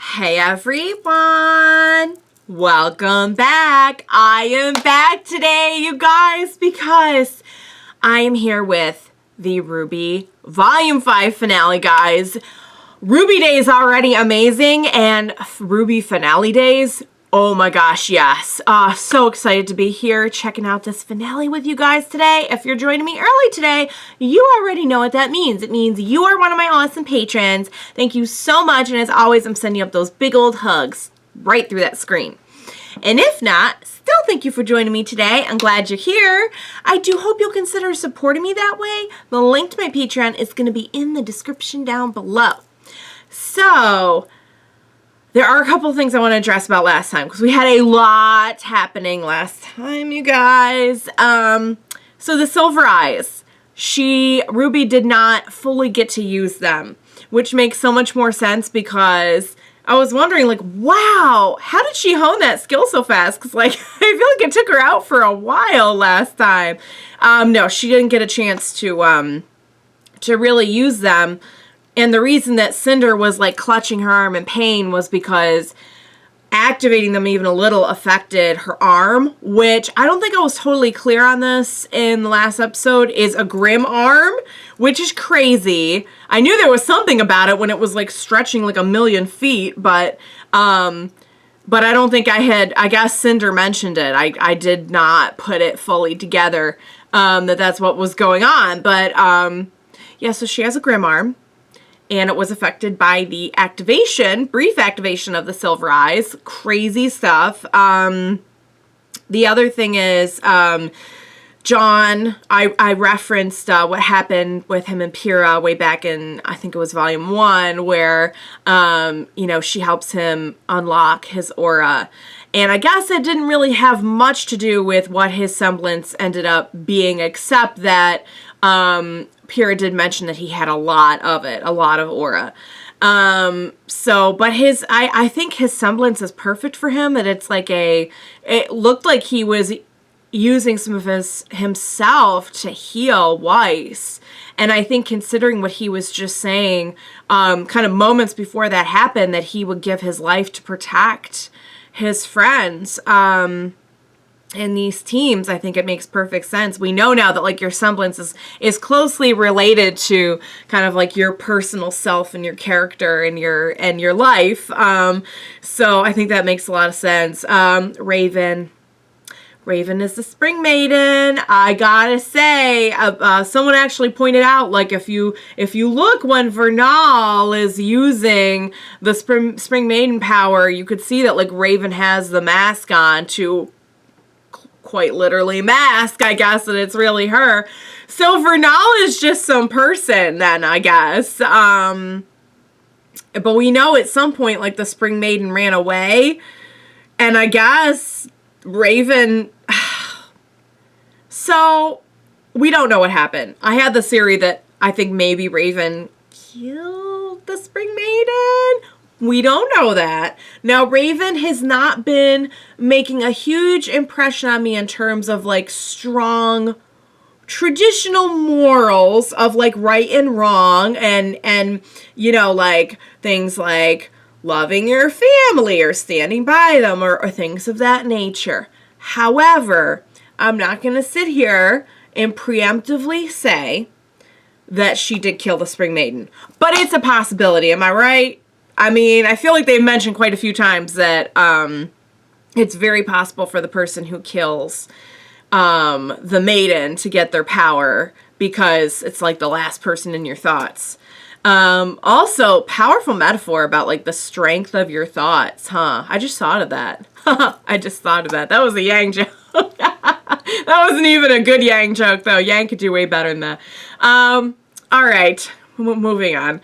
Hey everyone! Welcome back! I am back today, you guys, because I am here with the RWBY Volume 5 finale, guys. RWBY Day is already amazing, and RWBY finale days, oh my gosh, yes. So excited to be here checking out this finale with you guys today. If you're joining me early today, you already know what that means. It means you are one of my awesome patrons. Thank you so much, and as always, I'm sending you up those big old hugs right through that screen. And if not, still thank you for joining me today. I'm glad you're here. I do hope you'll consider supporting me that way. The link to my Patreon is going to be in the description down below. So, there are a couple of things I want to address about last time, because we had a lot happening last time, you guys. So the silver eyes, RWBY did not fully get to use them, which makes so much more sense, because I was wondering, like, wow, how did she hone that skill so fast? Because, like, I feel like it took her out for a while last time. No, she didn't get a chance to really use them. And the reason that Cinder was, like, clutching her arm in pain was because activating them even a little affected her arm, which I don't think I was totally clear on this in the last episode, is a Grim arm, which is crazy. I knew there was something about it when it was, like, stretching like 1,000,000 feet, but I don't think I guess Cinder mentioned it. I did not put it fully together, that's what was going on. But, yeah, so she has a Grim arm. And it was affected by the brief activation of the silver eyes. Crazy stuff. The other thing is, Jaune, I referenced what happened with him and Pyrrha way back in, I think it was Volume 1, where, she helps him unlock his aura. And I guess it didn't really have much to do with what his semblance ended up being, except that, Pyrrha did mention that he had a lot of it, a lot of aura. But I think his semblance is perfect for him, that it's like it looked like he was using some of himself to heal Weiss. And I think considering what he was just saying, kind of moments before that happened, that he would give his life to protect his friends, in these teams, I think it makes perfect sense. We know now that, like, your semblance is closely related to kind of like your personal self and your character and your life. So I think that makes a lot of sense. Raven is the Spring Maiden. I gotta say, someone actually pointed out, like, if you look when Vernal is using the Spring Maiden power, you could see that, like, Raven has the mask on to quite literally mask, I guess, that it's really her. So Vernal is just some person then, I guess. But we know at some point, like, the Spring Maiden ran away, and I guess Raven... So, we don't know what happened. I had the theory that I think maybe Raven killed the Spring Maiden. We don't know that. Now, Raven has not been making a huge impression on me in terms of, like, strong traditional morals of, like, right and wrong and like, things like loving your family or standing by them or things of that nature. However, I'm not going to sit here and preemptively say that she did kill the Spring Maiden. But it's a possibility, am I right? I mean, I feel like they've mentioned quite a few times that it's very possible for the person who kills the maiden to get their power, because it's like the last person in your thoughts. Also, powerful metaphor about, like, the strength of your thoughts, huh? I just thought of that. That was a Yang joke. That wasn't even a good Yang joke, though. Yang could do way better than that. All right, moving on.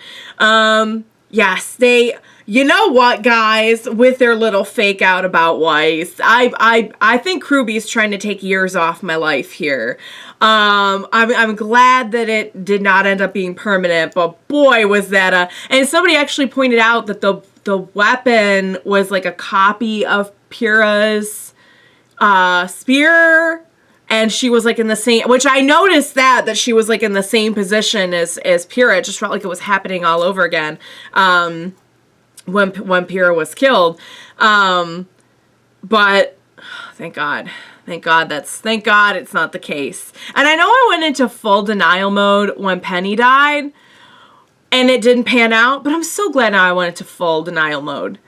Yes, you know what, guys, with their little fake out about Weiss, I think RWBY's trying to take years off my life here. I'm glad that it did not end up being permanent, but boy, was that and somebody actually pointed out that the weapon was like a copy of Pyrrha's spear. And she was, like, in the same, which I noticed that she was, like, in the same position as Pyrrha. It just felt like it was happening all over again. when Pyrrha was killed. But thank God it's not the case. And I know I went into full denial mode when Penny died and it didn't pan out, but I'm so glad now I went into full denial mode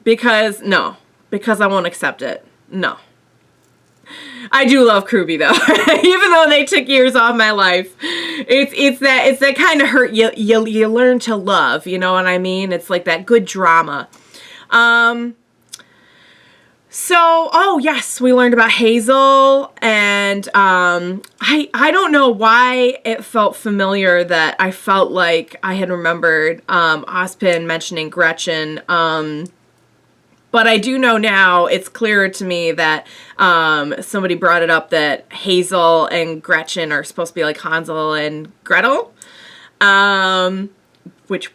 because I won't accept it. No. I do love Ruby though, even though they took years off my life. It's that kind of hurt you learn to love. You know what I mean? It's like that good drama. So, oh yes, we learned about Hazel, and I don't know why it felt familiar that I felt like I had remembered Ozpin mentioning Gretchen. But I do know now, it's clearer to me that somebody brought it up that Hazel and Gretchen are supposed to be like Hansel and Gretel. Which,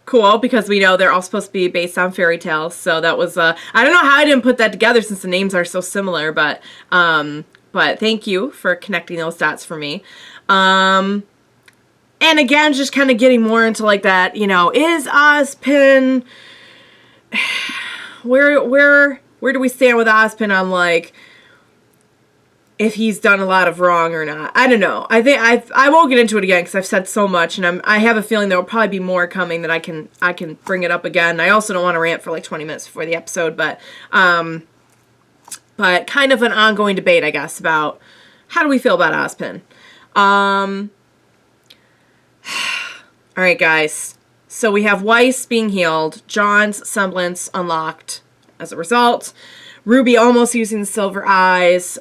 cool, because we know they're all supposed to be based on fairy tales. So that was, I don't know how I didn't put that together since the names are so similar, but thank you for connecting those dots for me. And again, just kind of getting more into like that, you know, is Ozpin... Where do we stand with Ozpin on, like, if he's done a lot of wrong or not? I don't know. I think I won't get into it again because I've said so much, and I have a feeling there will probably be more coming that I can bring it up again. I also don't want to rant for like 20 minutes before the episode, but kind of an ongoing debate, I guess, about how do we feel about Ozpin. All right, guys. So we have Weiss being healed, Jaune's semblance unlocked as a result, Ruby almost using the silver eyes.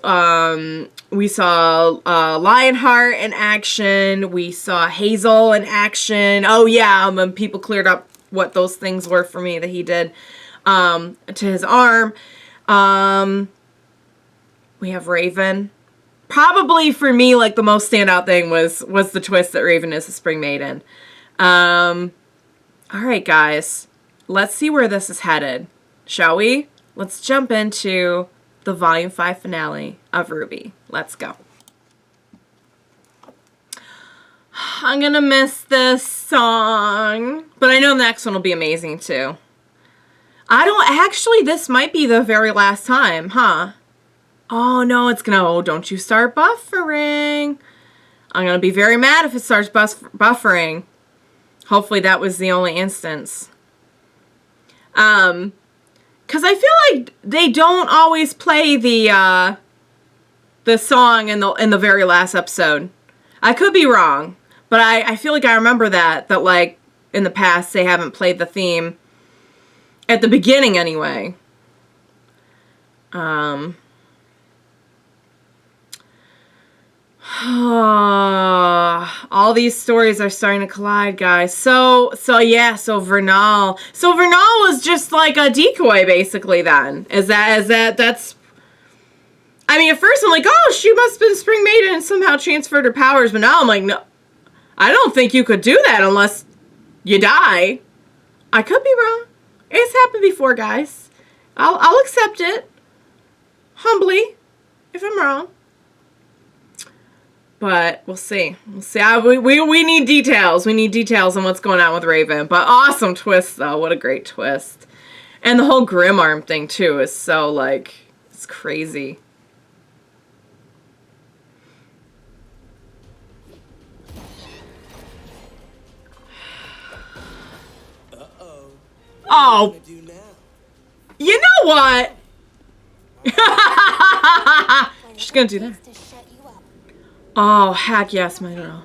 We saw Lionheart in action. We saw Hazel in action. Oh yeah, when people cleared up what those things were for me that he did to his arm. We have Raven. Probably for me, like the most standout thing was the twist that Raven is a Spring Maiden. All right, guys, let's see where this is headed, shall we? Let's jump into the Volume 5 finale of RWBY. Let's go. I'm gonna miss this song, but I know the next one will be amazing too. This might be the very last time, huh? Oh no, don't you start buffering. I'm gonna be very mad if it starts buffering. Hopefully that was the only instance. Because I feel like they don't always play the song in the very last episode. I could be wrong, but I feel like I remember that like in the past they haven't played the theme at the beginning anyway. All these stories are starting to collide, guys. So Vernal was just like a decoy, basically. Then that's. I mean, at first I'm like, oh, she must have been Spring Maiden and somehow transferred her powers, but now I'm like, no, I don't think you could do that unless you die. I could be wrong. It's happened before, guys. I'll accept it humbly if I'm wrong. But we'll see. We need details. We need details on what's going on with Raven. But awesome twist, though. What a great twist. And the whole Grim Arm thing, too, is so, like, it's crazy. Uh-oh. Oh. You know what? She's gonna do that. Oh, heck yes, my girl.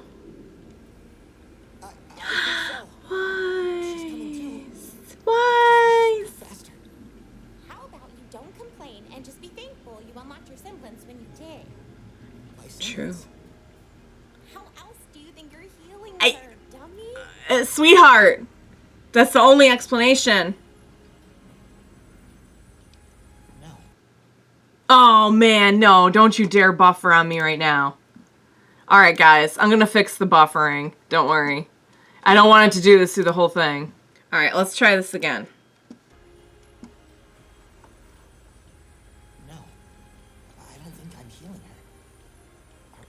Why? How about you don't complain and just be thankful you unlocked your semblance when you did? True. How else do you think you're healing her, dummy? Sweetheart. That's the only explanation. No. Oh, man, no. Don't you dare buffer on me right now. Alright, guys. I'm gonna fix the buffering. Don't worry. I don't want it to do this through the whole thing. Alright, let's try this again. No. I don't think I'm healing her.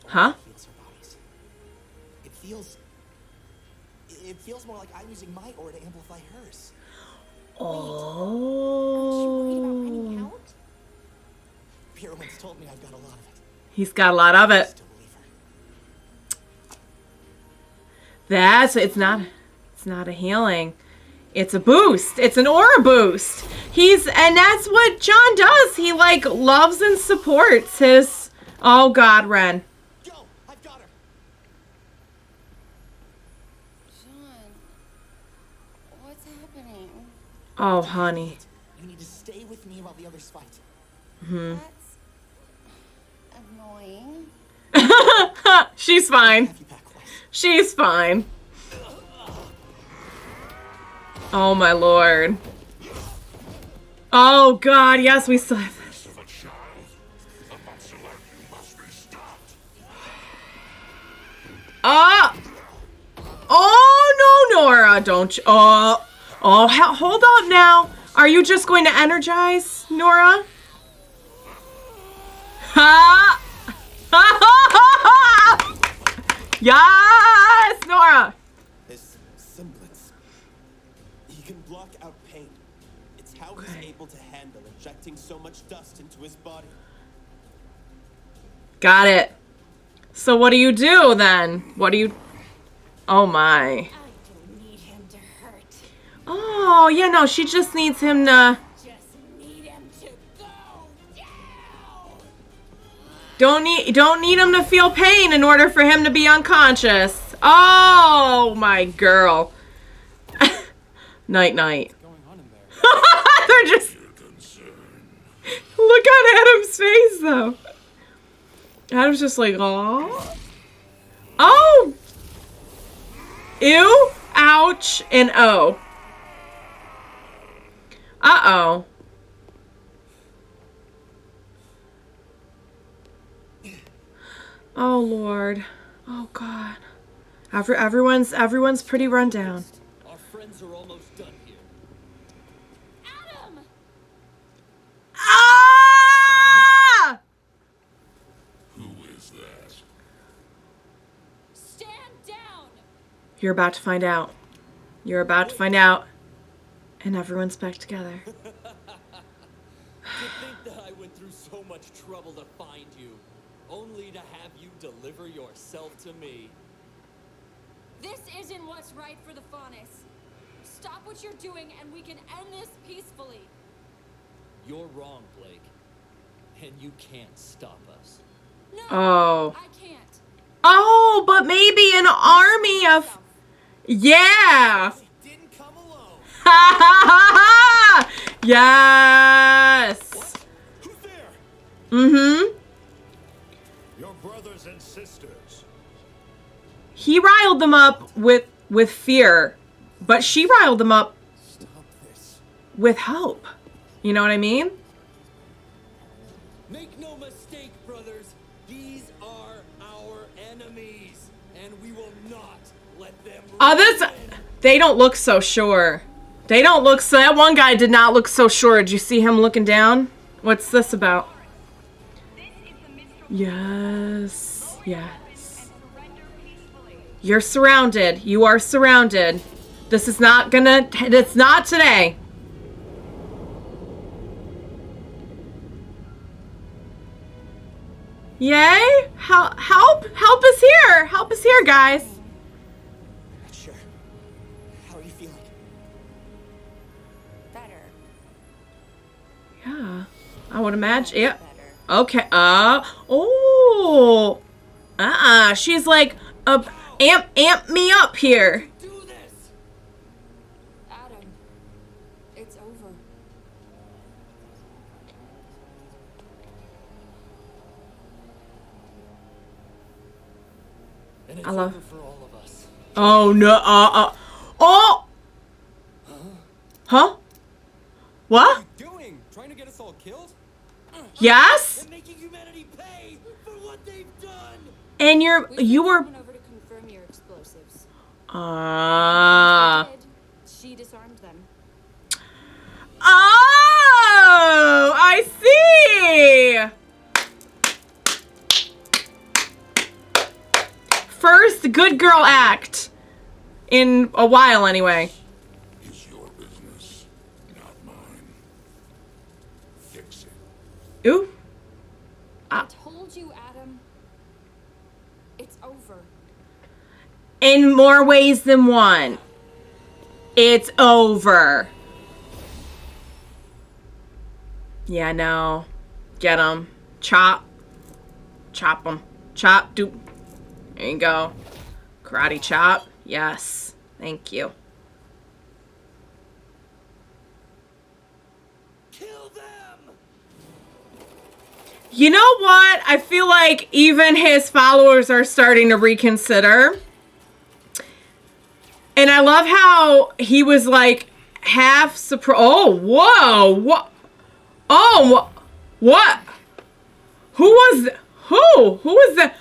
Huh? Heals her bodies. It feels more like I'm using my aura to amplify hers. Oh. Heroine's told me I've got a lot of it. He's got a lot of it. Still believe her. It's not a healing. It's a boost. It's an aura boost. And that's what Jaune does. He like loves and supports his, oh God, Ren. Yo, I've got her. Jaune, what's happening? Oh, honey. You need to stay with me while the others fight. That's annoying. She's fine. Have you back, Wes? She's fine. Oh my Lord. Oh God, yes, we still have this. Oh no, Nora, don't you? Hold up now. Are you just going to energize, Nora? Ha! Yes, Nora. His semblance. He can block out pain. It's how he's able to handle injecting so much dust into his body. Got it. So what do you do then? What do you... Oh my. I don't need him to hurt. Oh, yeah, no, she just needs him to... Just need him to go down. Don't need him to feel pain in order for him to be unconscious. Oh, my girl. Night, night. What's going on in there? They're just... Look at Adam's face, though. Adam's just like, oh. Oh! Ew, ouch, and oh. Uh-oh. Oh, Lord. Oh, God. Everyone's pretty run down. Our friends are almost done here. Adam! Ah! Who is that? Stand down! You're about to find out. You're about to find out. And everyone's back together. To think that I went through so much trouble to find you, only to have you deliver yourself to me. This isn't what's right for the Faunus. Stop what you're doing and we can end this peacefully. You're wrong, Blake. And you can't stop us. No, Oh. I can't. Oh, but maybe an army of... Yeah! He didn't come alone. Ha ha ha ha! Yes! Who's there? Mm-hmm. Your brothers and sisters. He riled them up with fear, but she riled them up Stop this. with hope. You know what I mean? Make no mistake, brothers. These are our enemies, and we will not let them Others, they don't look so sure. They don't look so... That one guy did not look so sure. Did you see him looking down? What's this about? Yes. Yes. You're surrounded. You are surrounded. This is not gonna... It's not today. Yay! Help is here! Help is here, guys! I'm not sure. How are you feeling? Better. Yeah. I would imagine... Yeah. Better. Okay. Oh. She's like, amp me up here. do this. Adam, it's over. And it's I love- over for all of us. Oh no. Oh. Huh? What? Doing? Trying to get us all killed? Yes. And making humanity pay for what they've done. And you were. Went over to confirm your explosives. Ah. Did. She disarmed them. Oh, I see. First good girl act in a while, anyway. Is your business. fix it. Ooh. I told you, Adam. It's over. In more ways than one. It's over. Yeah, no. Get him. Chop. Chop him. Chop. Do. There you go. Karate chop. Yes. Thank you. Kill them! You know what? I feel like even his followers are starting to reconsider. And I love how he was like half surprised. Oh, whoa. What? Oh, what? Who was that? Who? Who was that?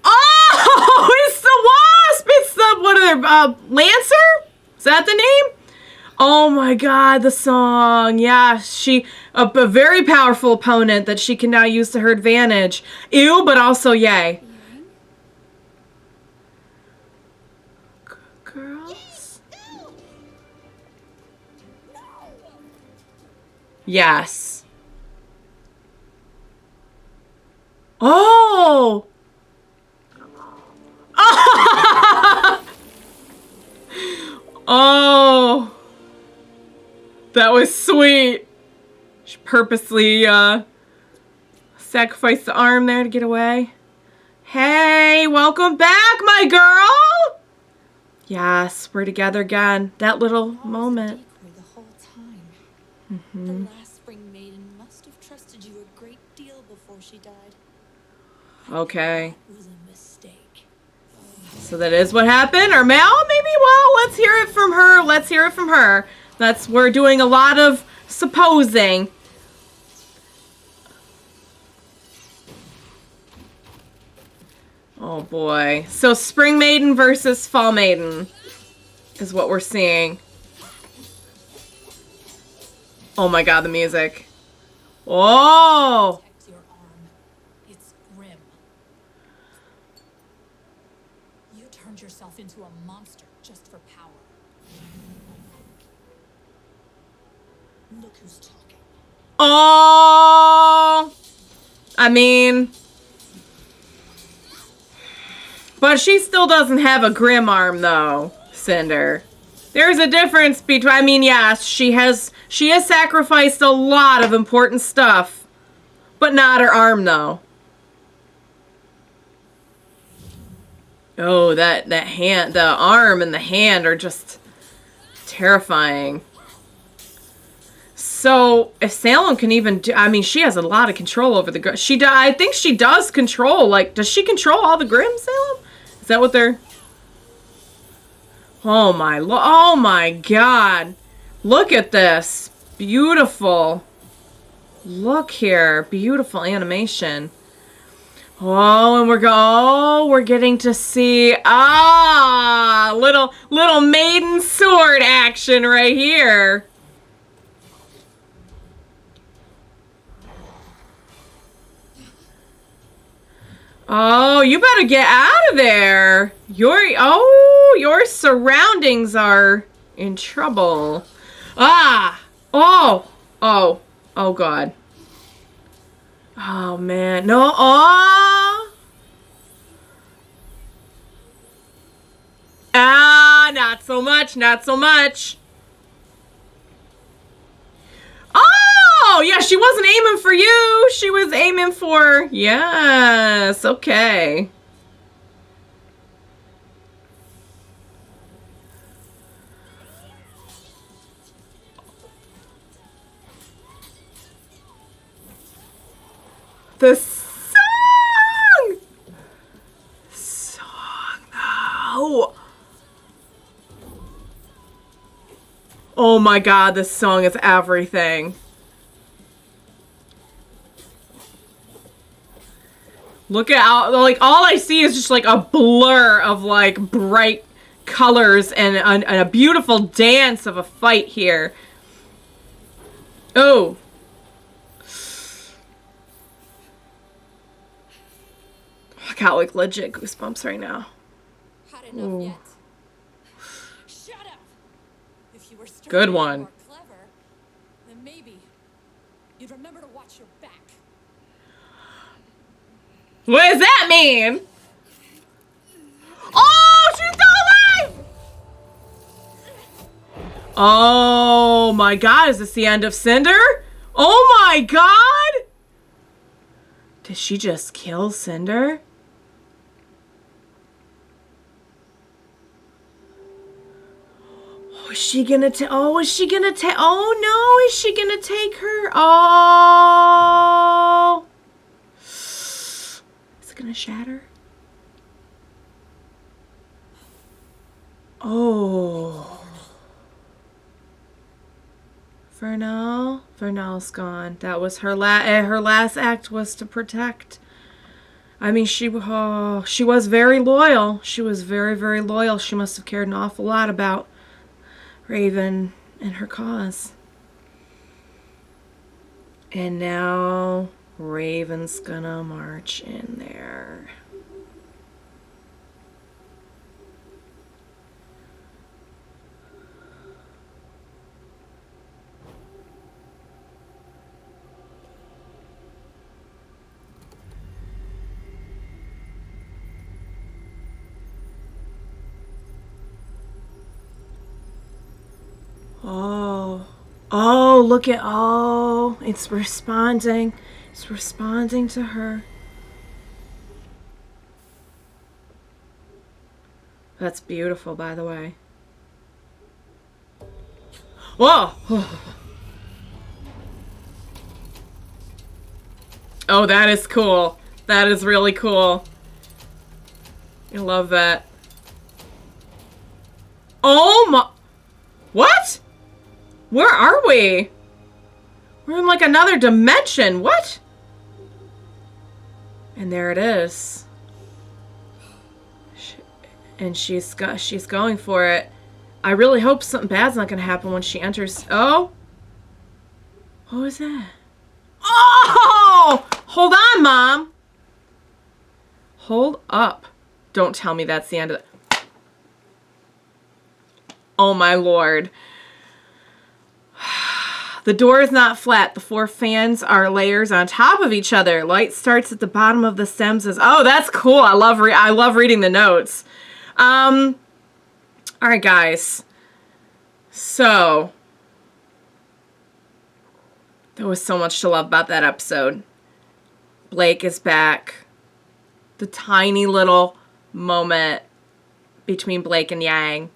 Oh, it's the wasp. It's the, what are they, Lancer? Is that the name? Oh my God, the song. Yeah, a very powerful opponent that she can now use to her advantage. Ew, but also yay. Girls? Yes. Oh! Oh! That was sweet. She purposely sacrificed the arm there to get away. Hey, welcome back, my girl! Yes, we're together again. That little moment. The whole time. The last spring maiden must have trusted you a great deal before she died. Okay. It was a mistake. So that is what happened? Or Mal, maybe? Well, let's hear it from her. Let's hear it from her. We're doing a lot of supposing. Oh boy. So Spring Maiden versus Fall Maiden is what we're seeing. Oh my God, the music. Oh! Protect your arm. It's grim. You turned yourself into a monster just for power. Look who's talking. Oh! I mean... But she still doesn't have a grim arm, though, Cinder. There's a difference between... I mean, yes, she has sacrificed a lot of important stuff. But not her arm, though. Oh, that hand... The arm and the hand are just terrifying. So, if Salem can even do... I mean, she has a lot of control over the... I think she does control... Like, does she control all the Grim, Salem? Is that what they're... Oh my God. Look at this. Beautiful. Look here. Beautiful animation. Oh, and we're getting to see... little maiden sword action right here. Oh, you better get out of there. Your surroundings are in trouble. Ah! Oh! Oh. Oh, God. Oh, man. No. Oh! Ah, not so much. Not so much. Oh, yeah, she wasn't aiming for you. She was aiming for... Yes, okay. The song! though. Oh my God, this song is everything. Look at how, like, all I see is just like a blur of like bright colors and a beautiful dance of a fight here. Oh. I got like legit goosebumps right now. Had enough yet? Shut up! If you were Good one. or clever, then maybe What does that mean? Oh, she's still alive! Oh my God, is this the end of Cinder? Oh my God! Did she just kill Cinder? Oh, is she gonna take? Oh, is she gonna take? Oh no, is she gonna take her? Oh, is it gonna shatter? Oh, Vernal's gone. That was her last act was to protect. I mean, she was very loyal. She was very, very loyal. She must have cared an awful lot about Raven and her cause. And now Raven's gonna march in there. Oh, look at, oh, it's responding. It's responding to her. That's beautiful, by the way. Whoa! Oh, that is cool. That is really cool. I love that. Oh my... What? Where are we? We're in like another dimension. What? And there it is. And she's going for it. I really hope something bad's not going to happen when she enters. Oh? What was that? Oh! Hold on, Mom. Hold up. Don't tell me that's the end of it. Oh, my Lord. The door is not flat. The 4 fans are layers on top of each other. Light starts at the bottom of the stems. Oh, that's cool. I love reading the notes. All right, guys. So, there was so much to love about that episode. Blake is back. The tiny little moment between Blake and Yang.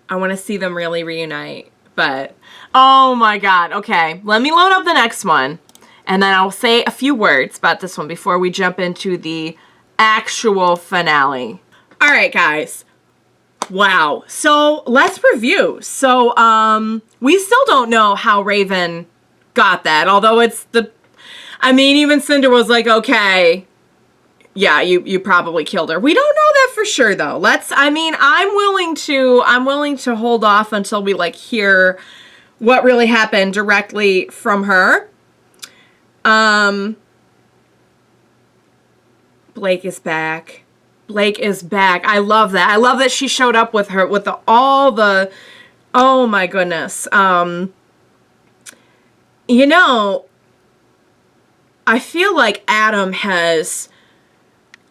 I want to see them really reunite. But, oh my God. Okay, let me load up the next one. And then I'll say a few words about this one before we jump into the actual finale. All right, guys. Wow. So, let's review. So, we still don't know how Raven got that. Although it's I mean, even Cinder was like, okay, yeah, you probably killed her. We don't know that for sure, though. I'm willing to hold off until we, like, hear what really happened directly from her. Blake is back. Blake is back. I love that. I love that she showed up with her, with all the, oh my goodness. You know, I feel like Adam has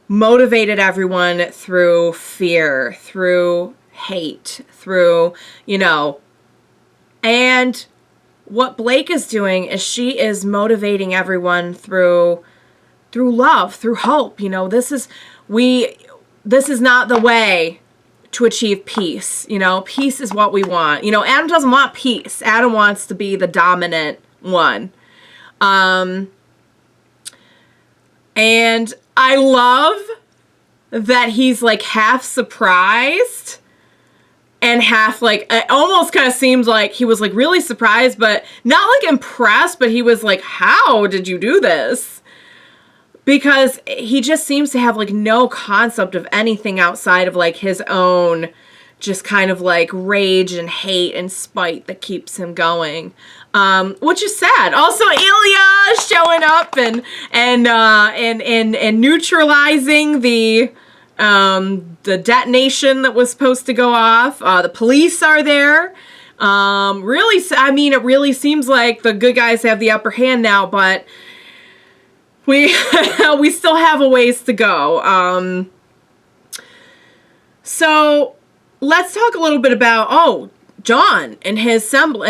motivated everyone through fear, through hate, through, you know, and what Blake is doing is she is motivating everyone through love, through hope. You know, this is not the way to achieve peace. You know, peace is what we want. You know, Adam doesn't want peace. Adam wants to be the dominant one. And I love that he's like half surprised and half like, it almost kind of seems like he was like really surprised, but not like impressed, but he was like, how did you do this? Because he just seems to have like no concept of anything outside of like his own just kind of like rage and hate and spite that keeps him going. Which is sad. Also, Ilya showing up and neutralizing the detonation that was supposed to go off. The police are there. Really, I mean, it really seems like the good guys have the upper hand now, but we we still have a ways to go. So let's talk a little bit about Jaune and his so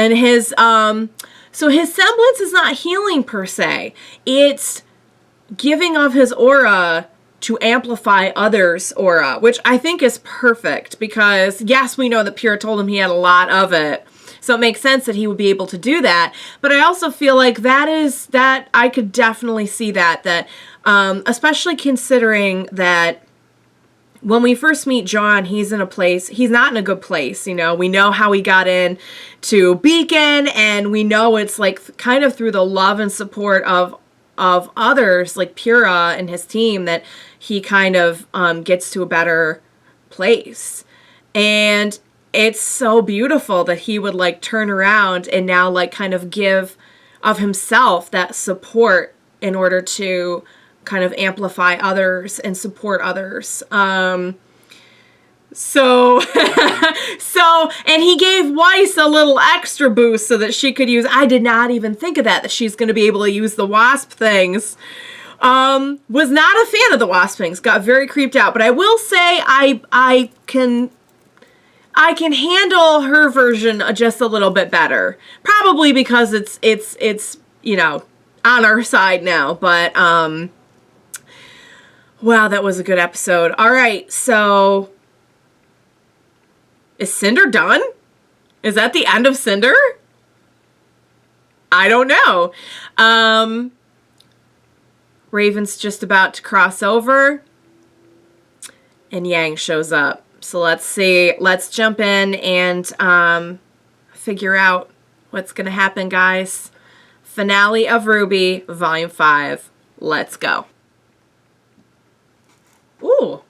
his semblance is not healing per se. It's giving of his aura to amplify others' aura, which I think is perfect because, yes, we know that Pyrrha told him he had a lot of it. So it makes sense that he would be able to do that. But I also feel like that I could definitely see that especially considering that when we first meet Jaune, he's not in a good place. You know, we know how he got in to Beacon, and we know it's like kind of through the love and support of others like Pyrrha and his team that he kind of gets to a better place. And it's so beautiful that he would like turn around and now like kind of give of himself that support in order to kind of amplify others and support others. So and he gave Weiss a little extra boost so that she could use, I did not even think of that she's going to be able to use the wasp things. Was not a fan of the wasp things, got very creeped out, but I will say I can handle her version just a little bit better. Probably because it's you know, on our side now, but wow, that was a good episode. All right, so is Cinder done? Is that the end of Cinder? I don't know. Raven's just about to cross over, and Yang shows up. So let's see. Let's jump in and figure out what's going to happen, guys. Finale of RWBY, Volume 5. Let's go. Ooh.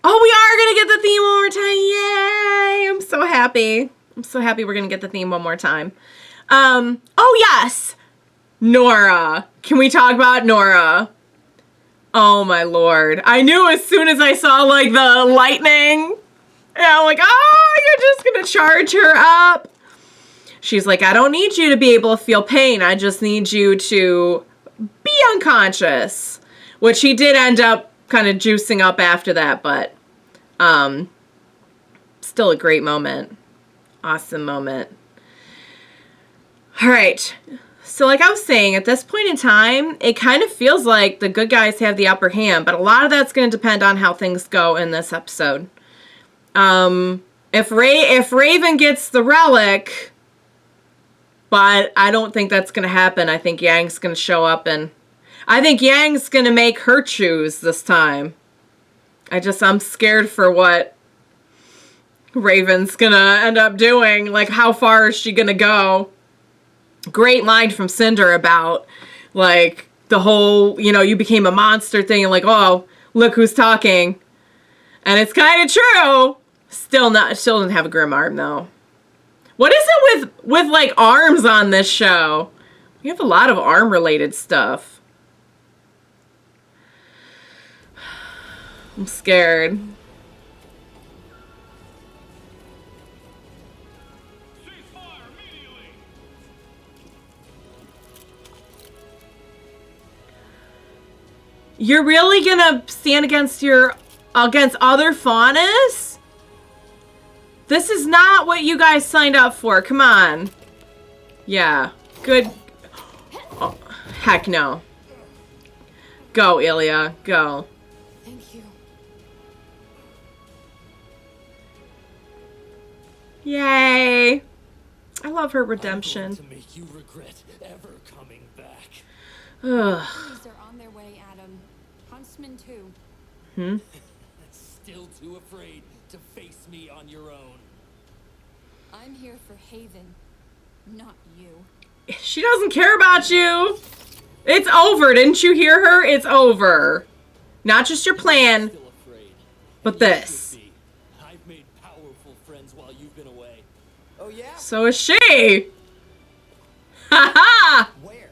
Oh, we are going to get the theme one more time. Yay! I'm so happy. I'm so happy we're going to get the theme one more time. Oh, yes. Nora. Can we talk about Nora? Oh, my Lord. I knew as soon as I saw, like, the lightning. And I'm like, oh, you're just going to charge her up. She's like, I don't need you to be able to feel pain. I just need you to be unconscious. Which he did end up kind of juicing up after that, but still a great moment. Awesome moment. All right. So like I was saying, at this point in time, it kind of feels like the good guys have the upper hand, but a lot of that's going to depend on how things go in this episode. If Raven gets the relic, but I don't think that's going to happen. I think Yang's going to show up, and I think Yang's going to make her choose this time. I'm scared for what Raven's going to end up doing. Like, how far is she going to go? Great line from Cinder about, like, the whole, you know, you became a monster thing, and like, oh, look who's talking. And it's kind of true. Still doesn't have a grim arm, though. What is it with like, arms on this show? We have a lot of arm-related stuff. I'm scared. You're really gonna stand against other faunas? This is not what you guys signed up for. Come on. Yeah. Good. Oh, heck no. Go, Ilya. Go. Thank you. Yay. I love her redemption. To make you regret ever coming back. Ugh. They're on their way, Adam. Huntsman too. Still too afraid to face me on your own. I'm here for Haven, not you. She doesn't care about you. It's over. Didn't you hear her? It's over. Not just your plan, Still afraid. but You this. should be. I've made powerful friends while you've been away. Oh yeah? So is she. Ha ha. Where?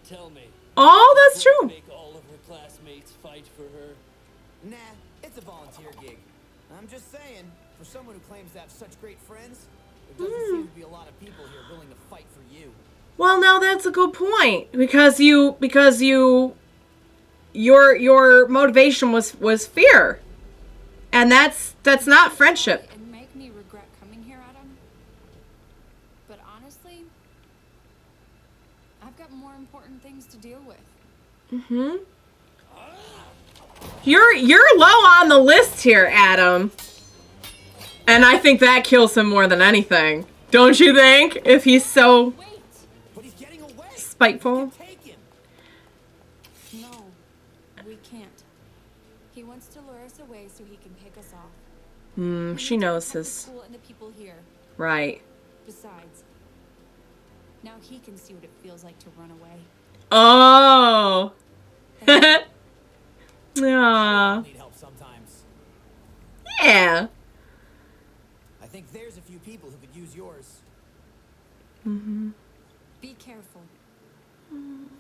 Tell me. Oh, that's will true. Make all of her classmates fight for her. Nah, it's a volunteer gig. I'm just saying, for someone who claims to have such great friends, there doesn't seem to be a lot of people here willing to fight for you. Well, now that's a good point because your motivation was fear, and that's not friendship. And make me regret coming here, Adam. But honestly, I've got more important things to deal with. Mm-hmm. You're low on the list here, Adam. And I think that kills him more than anything. Don't you think? If he's so Wait! But he's getting away! spiteful. Take him! No, we can't. He wants to lure us away so he can pick us off. She knows The his school and the people here. right. Besides, now he can see what it feels like to run away. Oh. Yeah. Need help sometimes. Yeah. I think there's a few people who could use yours. Be careful.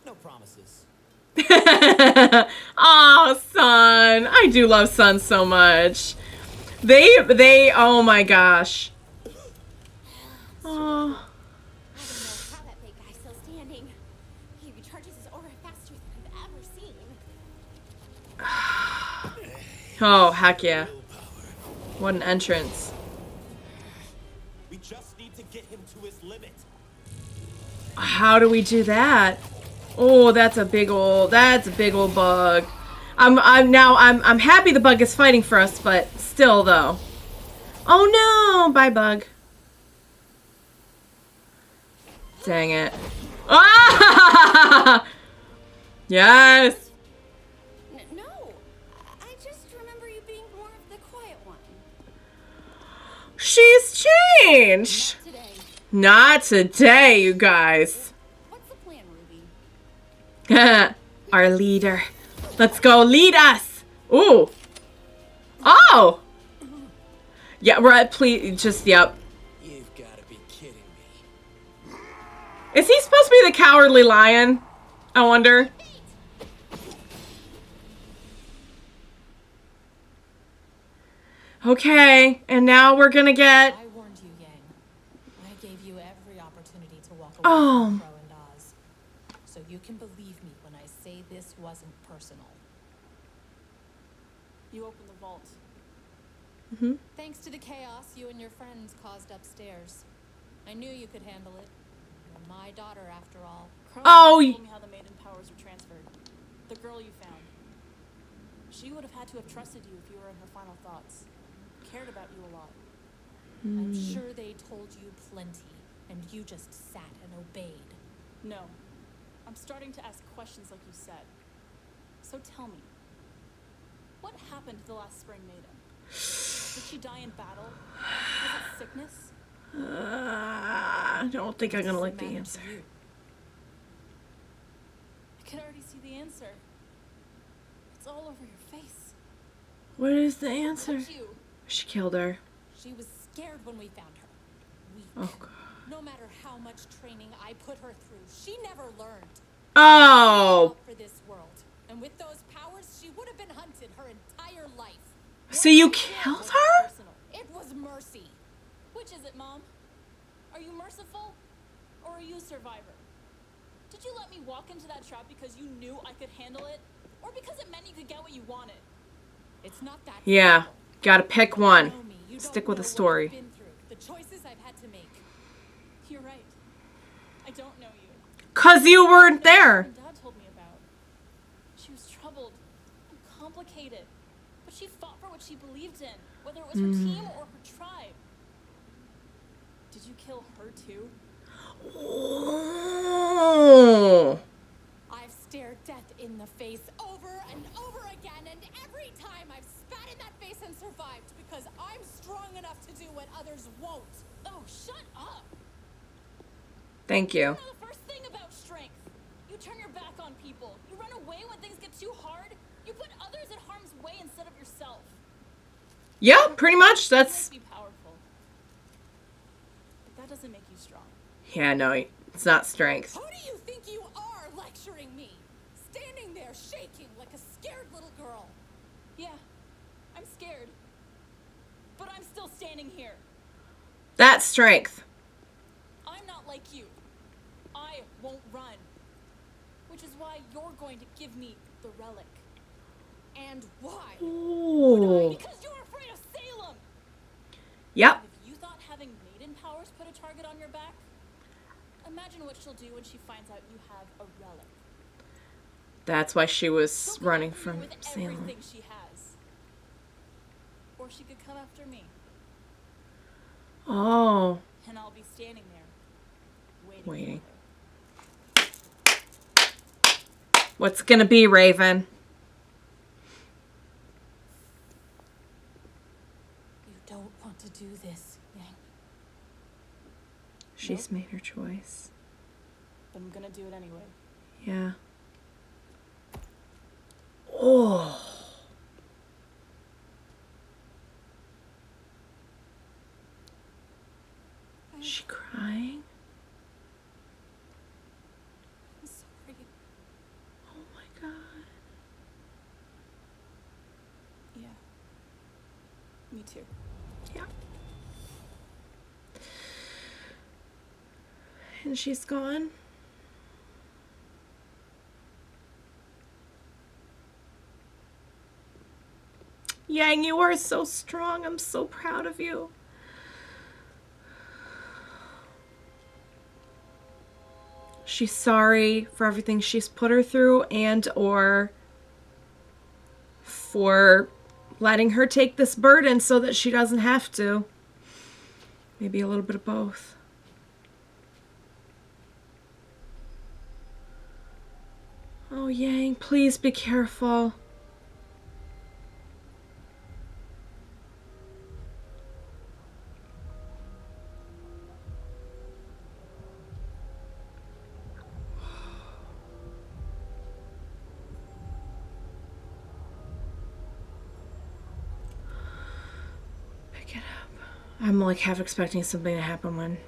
No promises. Oh, son. I do love Son so much. They oh my gosh. Oh. I don't know how that big guy's still standing. He recharges his aura faster than I've ever seen. Oh, heck yeah. What an entrance. We just need to get him to his limit. How do we do that? Oh, that's a big old bug. I'm happy the bug is fighting for us, but still though. Oh no, bye bug. Dang it. Ah! Yes. No, I just remember you being more of the quiet one. She's changed. Today, Not today, you guys. what's the plan, Ruby? Our leader. Let's go lead us. Ooh. Oh. Yeah, right, please, just, yep. You've got to be kidding me. Is he supposed to be the cowardly lion? I wonder. Okay, and now we're gonna get... I warned you, Yang. I gave you every opportunity to walk away Oh. from Crow and Oz. So you can believe me when I say this wasn't personal. You opened the vault. Thanks to the chaos you and your friends caused upstairs. I knew you could handle it. You're my daughter, after all. Crow Oh, told me how the maiden powers were transferred. The girl you found. She would have had to have trusted you if you were in her final thoughts. Cared about you a lot. I'm sure they told you plenty, and you just sat and obeyed. No. I'm starting to ask questions like you said. So tell me. What happened to the last spring maiden? Did she die in battle? Was it sickness? I don't think I'm gonna like the Matter to answer. you. I can already see the answer. It's all over your face. What is the answer? Touch you. She killed her. She was scared when we found her. Weak. Oh, God. No matter how much training I put her through, she never learned. Oh, For this world. And with those powers, she would have been hunted her entire life. so you killed her? Personal. It was mercy. Which is it, Mom? Are you merciful? Or are you a survivor? Did you let me walk into that trap because you knew I could handle it? Or because it meant you could get what you wanted? It's not that. Yeah, gotta pick one. You know me. You Stick don't with the know what story. I've been through, the choices I've had to make. You're right. I don't know you. 'Cause you weren't there. Dad told me about. She was troubled and complicated, but she fought for what she believed in, whether it was her team or her tribe. Did you kill her too? Oh. I've stared death in the face over and over again, and every time I've spat in that face and survived because I'm strong enough to do what others won't. Oh, shut up! Thank you. You know the first thing about strength. You turn your back on people. You run away when things get too hard. You put others in harm's way instead of yourself. Yeah, pretty much. You That's... might be powerful, but that doesn't make you strong. Yeah, no, it's not strength. Who do you think you are lecturing me? Standing there shaking like a scared little girl. Yeah, I'm scared, but I'm still standing here. That's strength. I'm not like you. I which is why you're going to give me the relic. And why? Ooh. Because you're afraid of Salem! Yep. And if you thought having maiden powers put a target on your back, imagine what she'll do when she finds out you have a relic. That's why she was She'll come running after you from with Salem. everything she has. Or she could come after me, Oh. and I'll be standing there, Waiting. for her. What's gonna be, Raven? You don't want to do this, Yang. She's made her choice. But I'm gonna do it anyway. Yeah. Oh. Is she crying? I'm sorry. Oh my god. Yeah. Me too. Yeah. And she's gone. Yang, you are so strong. I'm so proud of you. She's sorry for everything she's put her through and or for letting her take this burden so that she doesn't have to. Maybe a little bit of both. Oh, Yang, please be careful. Pick it up. I'm like half expecting something to happen when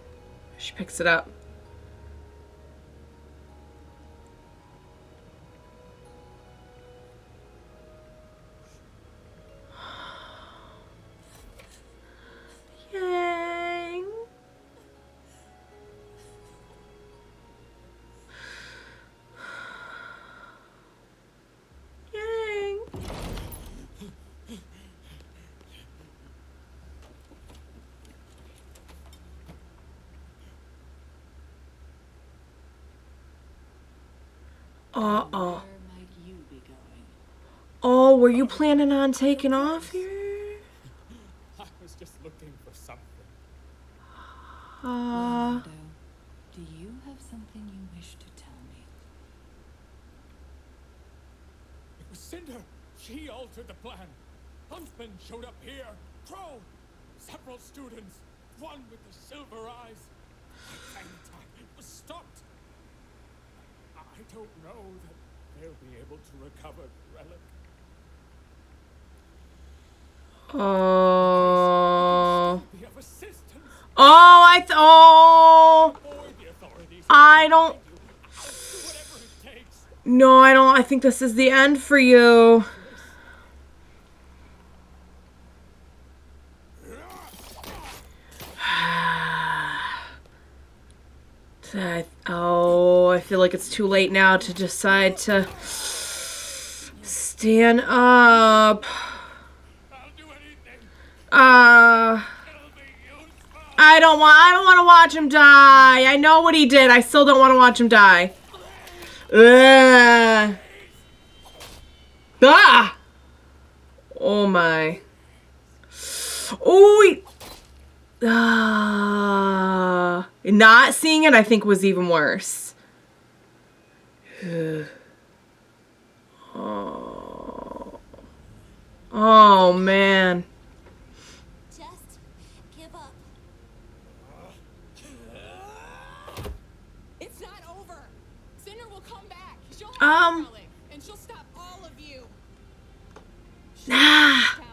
she picks it up. Yang. Yang. Uh-oh. Where might you be going? Oh, were you planning on taking off here? I was just looking for something. Leonardo, do you have something you wish to tell me? It was Cinder. She altered the plan. Huntsman showed up here. Crow. Several students. One with the silver eyes. My time attack was stopped. I don't know that they'll be able to recover the relic. Oh. Be of assistance. Oh, Avoid the authorities. I don't. I'll do whatever it takes. No, I don't. I think this is the end for you. Oh, I feel like it's too late now to decide to stand up. I'll do anything. I It'll be useful. I don't want to watch him die. I know what he did. I still don't want to watch him die. Ugh. Ah! Oh my. Oh, not seeing it, I think, was even worse. Oh. Oh, man. Just give up. It's not over. Cinder will come back. She'll have Um. the relic, and she'll stop all of you. Ah. Down.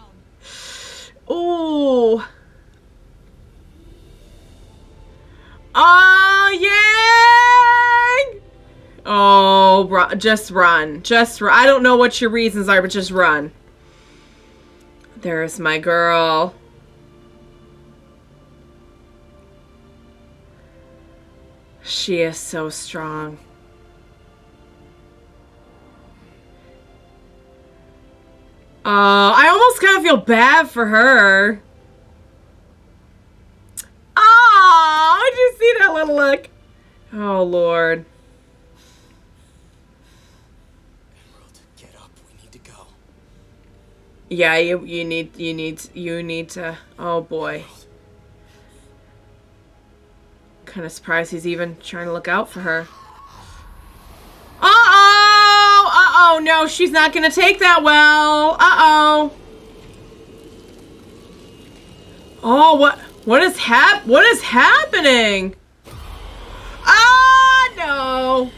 Oh. Oh, Yang! Oh, just run. Just run. I don't know what your reasons are, but just run. There's my girl. She is so strong. I almost kind of feel bad for her. Oh, did you see that little look? Oh, Lord. Emerald, get up. We need to go. Yeah, you need to. Oh boy. Kind of surprised he's even trying to look out for her. Uh-oh! Uh-oh, no, she's not gonna take that well. Uh-oh. Oh, what is happening? Ah, no.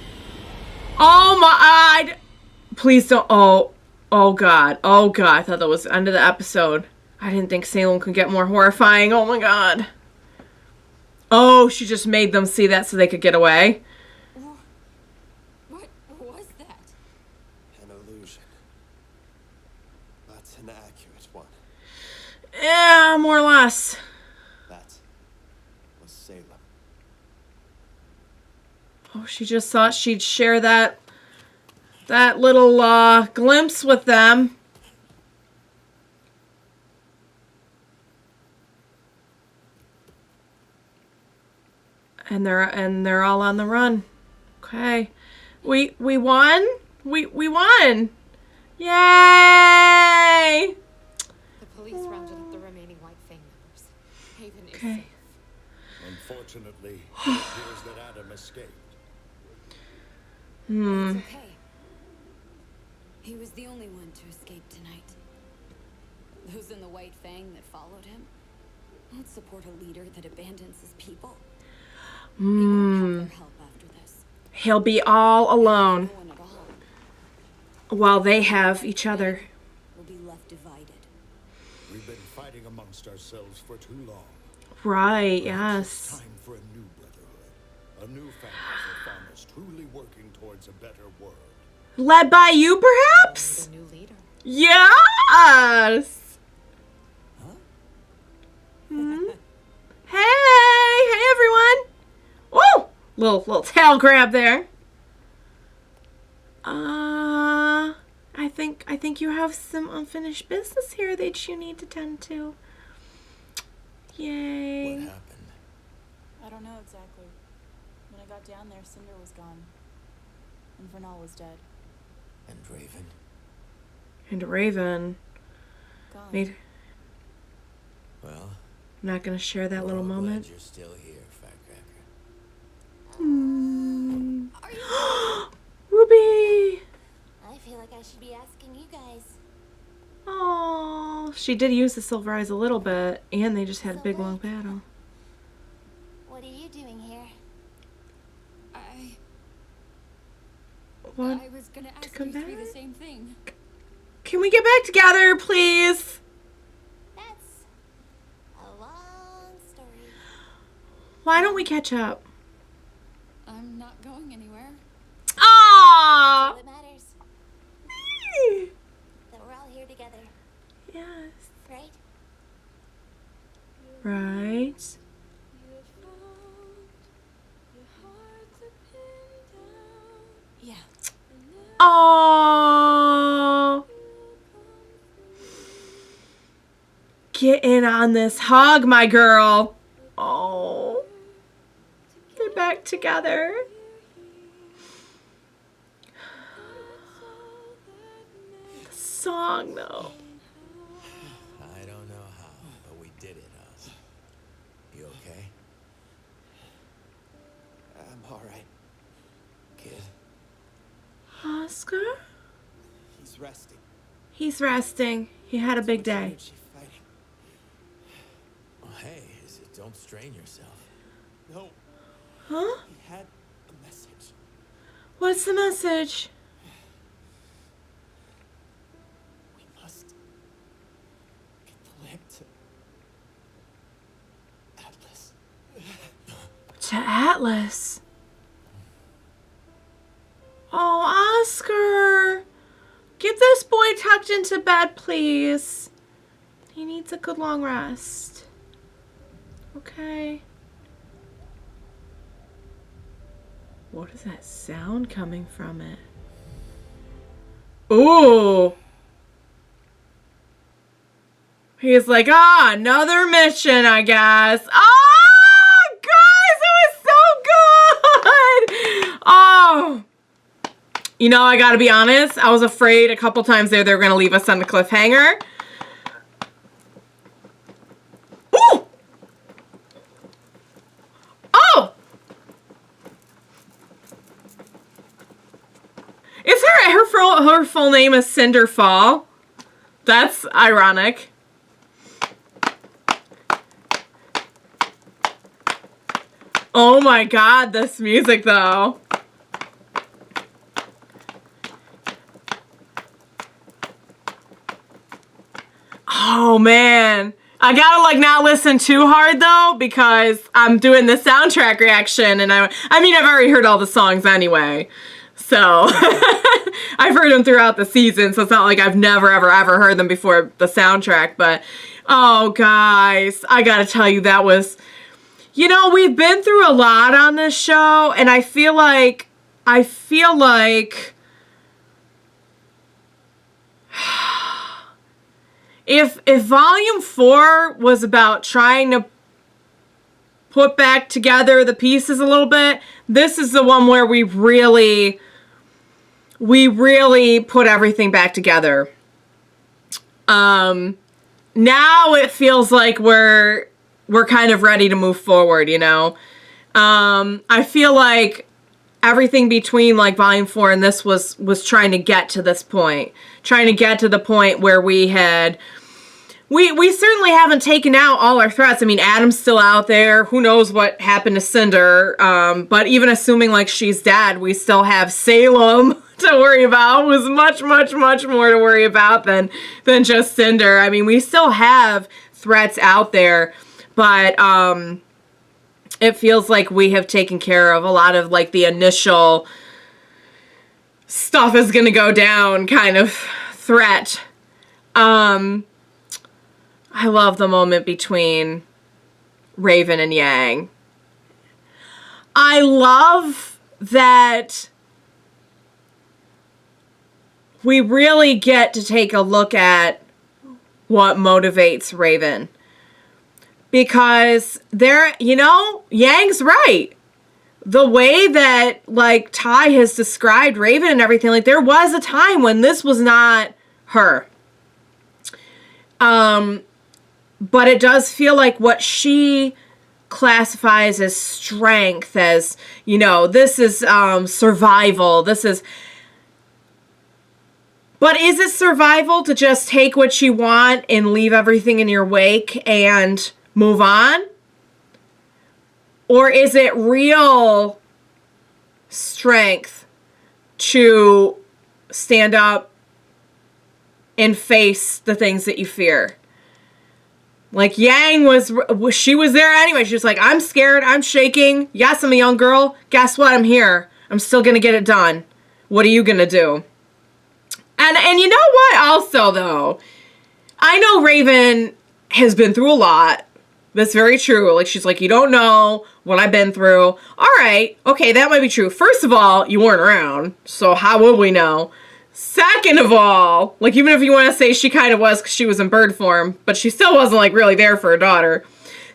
Oh my, please don't. Oh God. Oh God. I thought that was the end of the episode. I didn't think Salem could get more horrifying. Oh my God. Oh, she just made them see that so they could get away. What was that? An illusion. But an accurate one. Yeah, more or less. That was Salem. Oh, she just thought she'd share that little glimpse with them. And they're all on the run. Okay. We won? We won. Yay! The police rounded up the remaining White Fang members. Haven is Okay. safe. Unfortunately, it appears that Adam escaped. It's okay. He was the only one to escape tonight. Those in the White Fang that followed him won't support a leader that abandons his people. He won't have their help after this. He'll be all alone No one at all. while they have each other. Will be left divided. We've been fighting amongst ourselves for too long. Right, It's yes. time for a new brotherhood. A new family of farmers truly working towards a better world. Led by you, perhaps? The new leader. Yes! Hmm? Hey everyone! Woo! Little tail grab there. I think you have some unfinished business here that you need to tend to. Yay. What happened? I don't know exactly. When I got down there, Cinder was gone. And Vernal was dead. And Raven? And Raven. Gone. Well, I'm not gonna share that little we're all moment. glad you're still here, Firecracker. Are you? Ruby! I feel like I should be asking you guys. Oh, she did use the silver eyes a little bit, and they just had a big long battle. What are you doing here? What? I was gonna ask come you three back? the same thing. Can we get back together, please? That's a long story. Why don't we catch up? I'm not going anywhere. Aww! All that matters. That we're all here together, Yes. right? Right. Yeah. Aww. Get in on this hug, my girl. Oh. They're back together. The song, though. I don't know how, but we did it, Oz. You okay? I'm alright. Kid? Oscar? He's resting. He's resting. He had a big What's the day. energy fighting? Well, hey, don't strain yourself. No, Huh? he had a message. What's the message? We must get the lamp to Atlas. To Atlas. Oh, Oscar. Get this boy tucked into bed, please. He needs a good long rest. Okay. What is that sound coming from it? Ooh. He's like, another mission, I guess. Guys, it was so good. Oh. You know, I gotta be honest. I was afraid a couple times there they were gonna leave us on the cliffhanger. Ooh! Oh! Is her full name is Cinder Fall? That's ironic. Oh my god, this music though. Oh man. I gotta like not listen too hard though because I'm doing the soundtrack reaction and I mean I've already heard all the songs anyway. So I've heard them throughout the season, so it's not like I've never ever heard them before the soundtrack, but oh guys, I gotta tell you that was, you know, we've been through a lot on this show and I feel like if volume 4 was about trying to put back together the pieces a little bit, this is the one where we really put everything back together. Now it feels like we're kind of ready to move forward, you know? I feel like everything between like volume 4 and this was trying to get to this point. Trying to get to the point where we certainly haven't taken out all our threats. I mean, Adam's still out there. Who knows what happened to Cinder? But even assuming like she's dead, we still have Salem to worry about. It was much more to worry about than just Cinder. I mean, we still have threats out there, but it feels like we have taken care of a lot of like the initial stuff is gonna go down kind of threat. I love the moment between Raven and Yang. I love that we really get to take a look at what motivates Raven. Because you know, Yang's right. The way that, like, Ty has described Raven and everything, like, there was a time when this was not her. But it does feel like what she classifies as strength, as, you know, this is survival, this is... But is it survival to just take what you want and leave everything in your wake and move on? Or is it real strength to stand up and face the things that you fear? Like Yang she was there anyway. She was like, I'm scared, I'm shaking. Yes, I'm a young girl. Guess what? I'm here. I'm still gonna get it done. What are you gonna do? And you know what also though? I know Raven has been through a lot. That's very true. Like, she's like, you don't know what I've been through. All right. Okay, that might be true. First of all, you weren't around, so how would we know? Second of all, like, even if you want to say she kind of was because she was in bird form, but she still wasn't, like, really there for her daughter.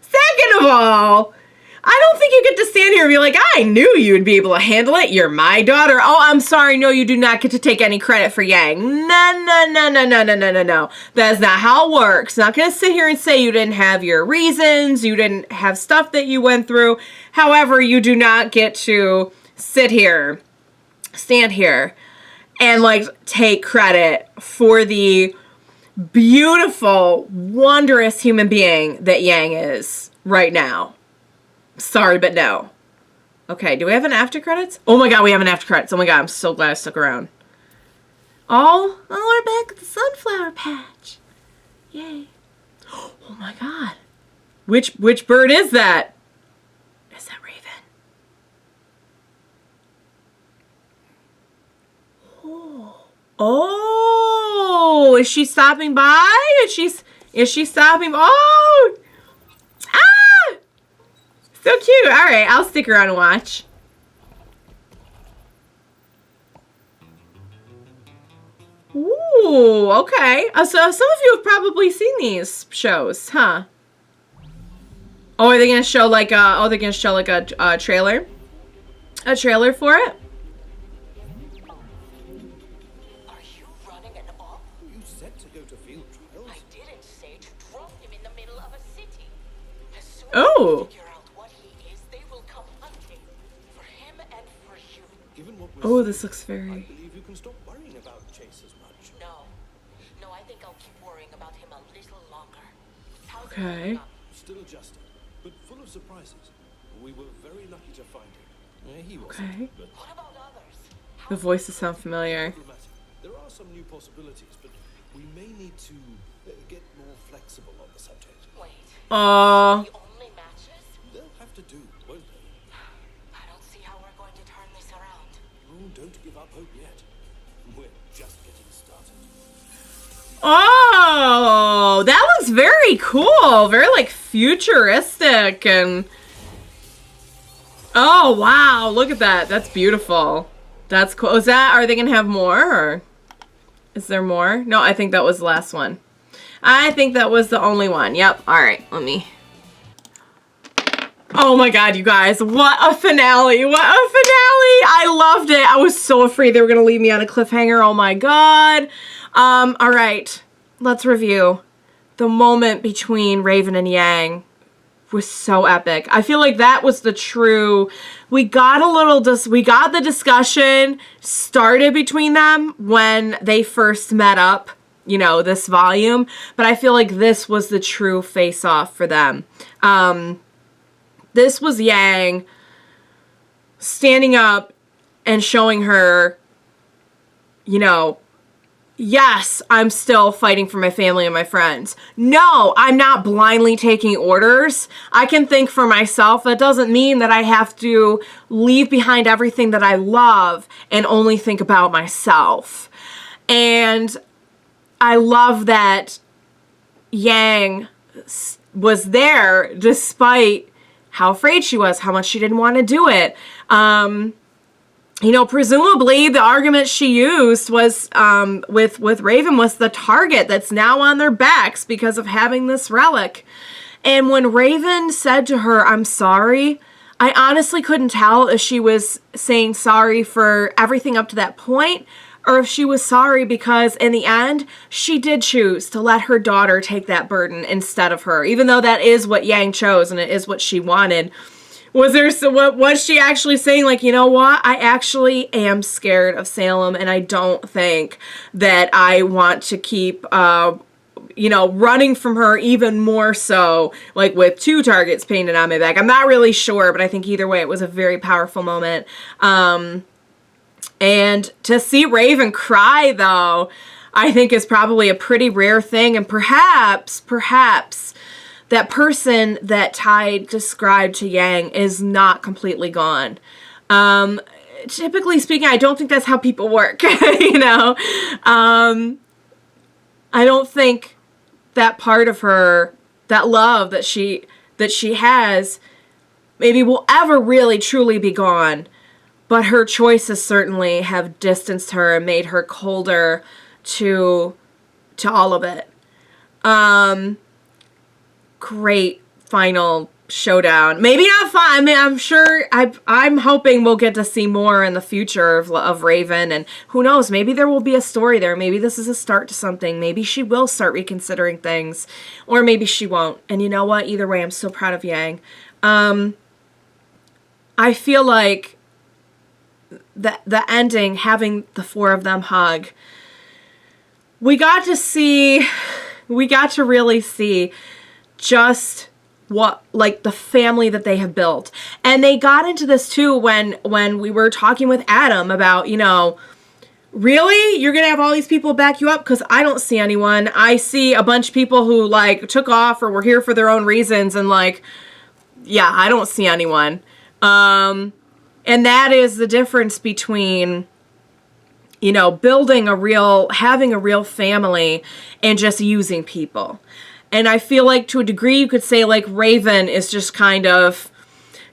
Second of all, I don't think you get to stand here and be like, I knew you'd be able to handle it. You're my daughter. Oh, I'm sorry. No, you do not get to take any credit for Yang. No. That's not how it works. Not going to sit here and say you didn't have your reasons. You didn't have stuff that you went through. However, you do not get to stand here, and, like, take credit for the beautiful, wondrous human being that Yang is right now. Sorry, but no. Okay, do we have an after credits? Oh my god, we have an after credits. Oh my god, I'm so glad I stuck around. Oh, we're back at the sunflower patch. Yay. Oh my god. Which bird is that? Is that Raven? Oh, is she stopping by? Is she stopping? Oh! Ah! So cute. All right, I'll stick around and watch. Ooh. Ooh, okay. So some of you have probably seen these shows, huh? Oh, are they gonna show like a trailer? A trailer for it? Are you running an op? You said to go to field trials. I didn't say to drop him in the middle of a city. As soon as Oh. they figure out what he is, they will come hunting for him and for you. Given what Oh, we're this seeing, looks I very... believe you can stop worrying about Chase as much. No, I think I'll keep worrying about him a little longer. How's it Okay. going up? Still adjusting, but full of surprises. We were very lucky to find him. He was. Okay. But What about others? The voices sound familiar. problematic. There are some new possibilities, but we may need to get more flexible on the subject. Wait, Oh, the only matches? They'll have to do, won't they? I don't see how we're going to turn this around. Oh, don't give up hope yet. We're just getting started. oh, that looks very cool. Very like futuristic and... Oh, wow. Look at that. That's beautiful. That's cool. Is that, are they going to have more or is there more? No, I think that was the last one. I think that was the only one. Yep. All right. Let me. Oh my God, you guys. What a finale. What a finale. I loved it. I was so afraid they were going to leave me on a cliffhanger. Oh my God. All right. Let's review. The moment between Raven and Yang was so epic. I feel like that was the true, we got the discussion started between them when they first met up, you know, this volume, but I feel like this was the true face-off for them. This was Yang standing up and showing her, you know, yes, I'm still fighting for my family and my friends. No, I'm not blindly taking orders. I can think for myself. That doesn't mean that I have to leave behind everything that I love and only think about myself. And I love that Yang was there despite how afraid she was, how much she didn't want to do it. You know, presumably the argument she used was with Raven was the target that's now on their backs because of having this relic. And when Raven said to her, I'm sorry, I honestly couldn't tell if she was saying sorry for everything up to that point or if she was sorry because in the end, she did choose to let her daughter take that burden instead of her, even though that is what Yang chose and it is what she wanted. Was she actually saying, like, you know what? I actually am scared of Salem, and I don't think that I want to keep, you know, running from her even more so, like, with 2 targets painted on my back. I'm not really sure, but I think either way, it was a very powerful moment. And to see Raven cry, though, I think is probably a pretty rare thing, and perhaps that person that Tide described to Yang is not completely gone. Typically speaking, I don't think that's how people work, you know? I don't think that part of her, that love that she has, maybe will ever really truly be gone. But her choices certainly have distanced her and made her colder to all of it. Great final showdown. Maybe not fun. I mean, I'm sure, I'm hoping we'll get to see more in the future of Raven, and who knows, maybe there will be a story there. Maybe this is a start to something. Maybe she will start reconsidering things, or maybe she won't. And you know what? Either way, I'm so proud of Yang. I feel like the ending, having the 4 of them hug, we got to really see just what, like, the family that they have built. And they got into this too when we were talking with Adam about, you know, really? You're gonna have all these people back you up? Because I don't see anyone. I see a bunch of people who, like, took off or were here for their own reasons, and, like, yeah, I don't see anyone. And that is the difference between, you know, having a real family and just using people. And I feel like to a degree you could say, like, Raven is just kind of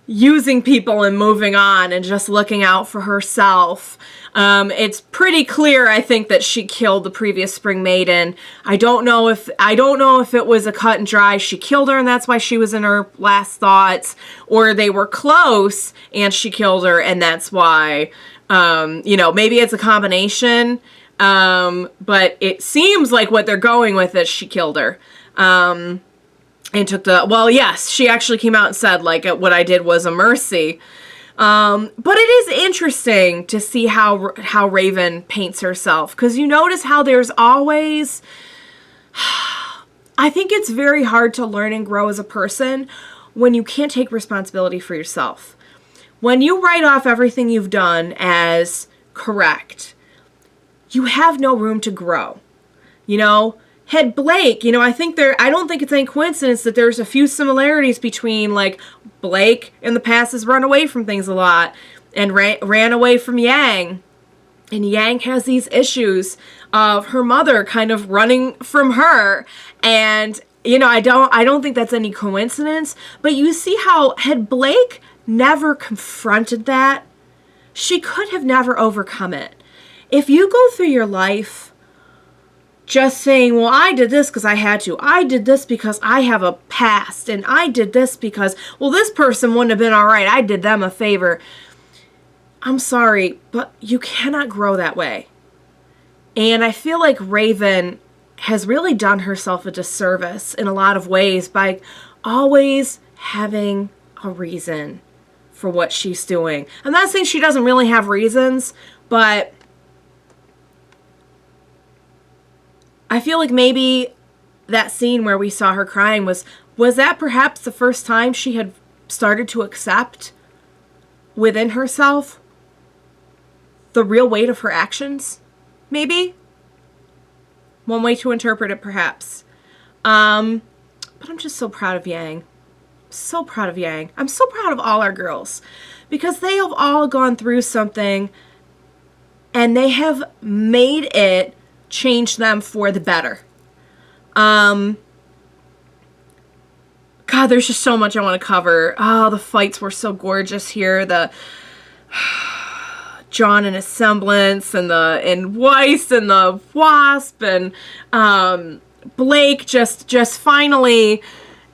using people and moving on and just looking out for herself. It's pretty clear, I think, that she killed the previous Spring Maiden. I don't know if it was a cut and dry, she killed her and that's why she was in her last thoughts, or they were close and she killed her and that's why, maybe it's a combination. But it seems like what they're going with is she killed her. And took yes, she actually came out and said, like, what I did was a mercy. But it is interesting to see how Raven paints herself, because you notice how there's always, I think it's very hard to learn and grow as a person when you can't take responsibility for yourself. When you write off everything you've done as correct, you have no room to grow, Had Blake, I don't think it's any coincidence that there's a few similarities between, like, Blake in the past has run away from things a lot and ran away from Yang. And Yang has these issues of her mother kind of running from her. And, I don't think that's any coincidence. But you see how, had Blake never confronted that, she could have never overcome it. If you go through your life just saying, well, I did this because I had to. I did this because I have a past. And I did this because, well, this person wouldn't have been all right. I did them a favor. I'm sorry, but you cannot grow that way. And I feel like Raven has really done herself a disservice in a lot of ways by always having a reason for what she's doing. I'm not saying she doesn't really have reasons, but I feel like maybe that scene where we saw her crying was that perhaps the first time she had started to accept within herself the real weight of her actions? Maybe? One way to interpret it, perhaps. But I'm just so proud of Yang. So proud of Yang. I'm so proud of all our girls, because they have all gone through something and they have made it change them for the better. God, there's just so much I want to cover. Oh, the fights were so gorgeous here. The Jaune and his semblance, and Weiss and the wasp, and Blake just finally,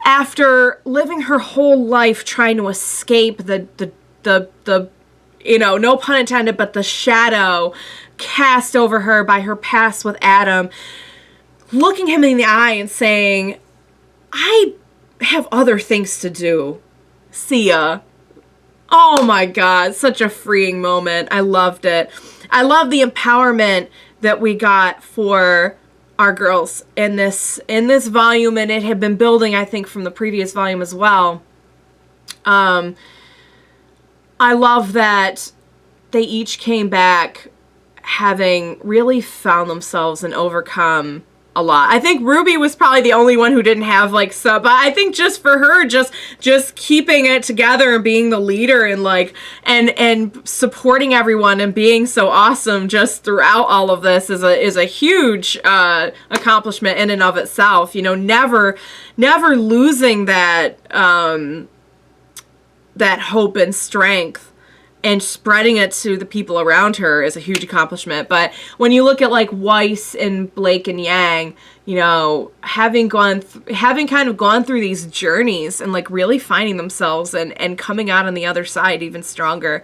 after living her whole life trying to escape the no pun intended, but the shadow cast over her by her past with Adam, looking him in the eye and saying, I have other things to do. See ya. Oh my God, such a freeing moment. I loved it. I love the empowerment that we got for our girls in this volume, and it had been building, I think, from the previous volume as well. I love that they each came back having really found themselves and overcome a lot. I think Ruby was probably the only one who didn't have but I think just for her, just keeping it together and being the leader and and supporting everyone and being so awesome just throughout all of this is a huge accomplishment in and of itself. Never losing that that hope and strength and spreading it to the people around her is a huge accomplishment. But when you look at Weiss and Blake and Yang, having kind of gone through these journeys and really finding themselves and coming out on the other side even stronger.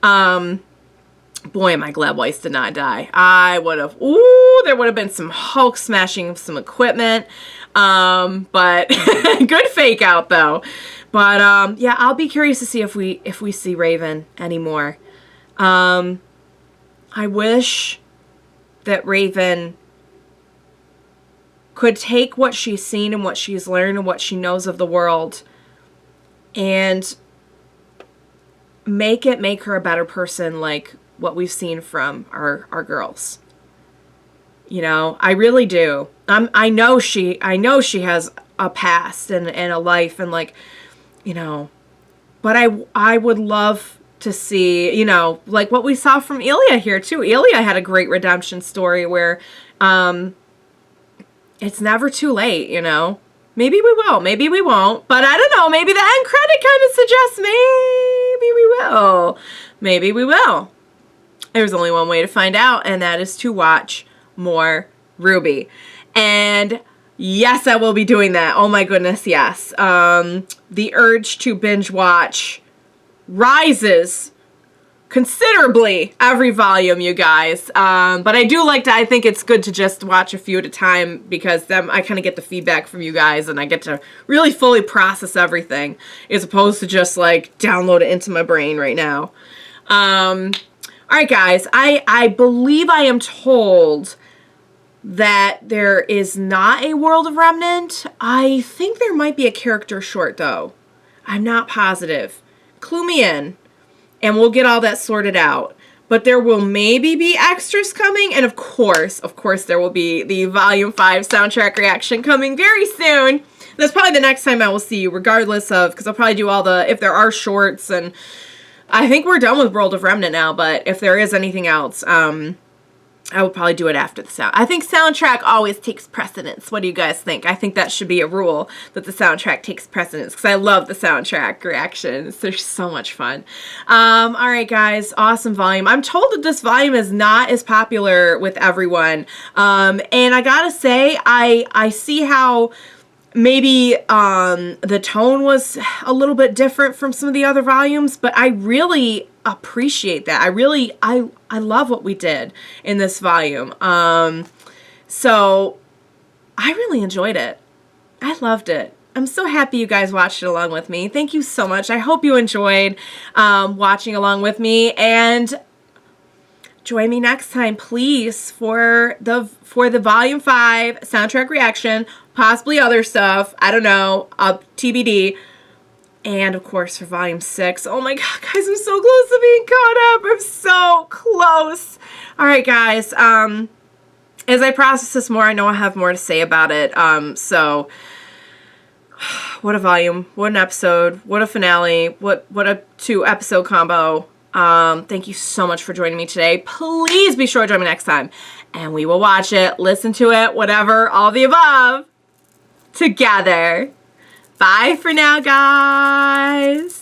Boy, am I glad Weiss did not die. There would have been some Hulk smashing of some equipment. But good fake out though. But yeah, I'll be curious to see if we see Raven anymore. I wish that Raven could take what she's seen and what she's learned and what she knows of the world and make her a better person, like what we've seen from our girls. I really do. I know she has a past and a life and but I would love to see, what we saw from Ilya here too. Ilya had a great redemption story where it's never too late, Maybe we will. Maybe we won't. But I don't know. Maybe the end credit kind of suggests maybe we will. Maybe we will. There's only one way to find out, and that is to watch more RWBY. And yes, I will be doing that. Oh my goodness, yes. The urge to binge watch rises considerably every volume, you guys. But I do like to, I think it's good to just watch a few at a time, because then I kind of get the feedback from you guys and I get to really fully process everything, as opposed to just like download it into my brain right now. All right, guys, I believe I am told that there is not a World of Remnant. I think there might be a character short, though. I'm not positive. Clue me in, and we'll get all that sorted out. But there will maybe be extras coming, and of course, there will be the Volume 5 soundtrack reaction coming very soon. That's probably the next time I will see you, regardless of, because I'll probably do all the, if there are shorts, and I think we're done with World of Remnant now, but if there is anything else, I will probably do it after the sound. I think soundtrack always takes precedence. What do you guys think? I think that should be a rule, that the soundtrack takes precedence, because I love the soundtrack reactions. They're so much fun. All right, guys, awesome volume. I'm told that this volume is not as popular with everyone. And I gotta say, I see how maybe the tone was a little bit different from some of the other volumes, but I really appreciate that. I love what we did in this volume. So I really enjoyed it. I loved it. I'm so happy you guys watched it along with me. Thank you so much. I hope you enjoyed watching along with me, and join me next time, please, for the Volume 5 soundtrack reaction, possibly other stuff. I don't know, TBD. And of course for Volume 6. Oh my god, guys, I'm so close to being caught up. I'm so close. All right, guys. As I process this more, I know I have more to say about it. So what a volume, what an episode, what a finale, what a 2-episode combo. Thank you so much for joining me today. Please be sure to join me next time, and we will watch it, listen to it, whatever, all the above, together. Bye for now, guys.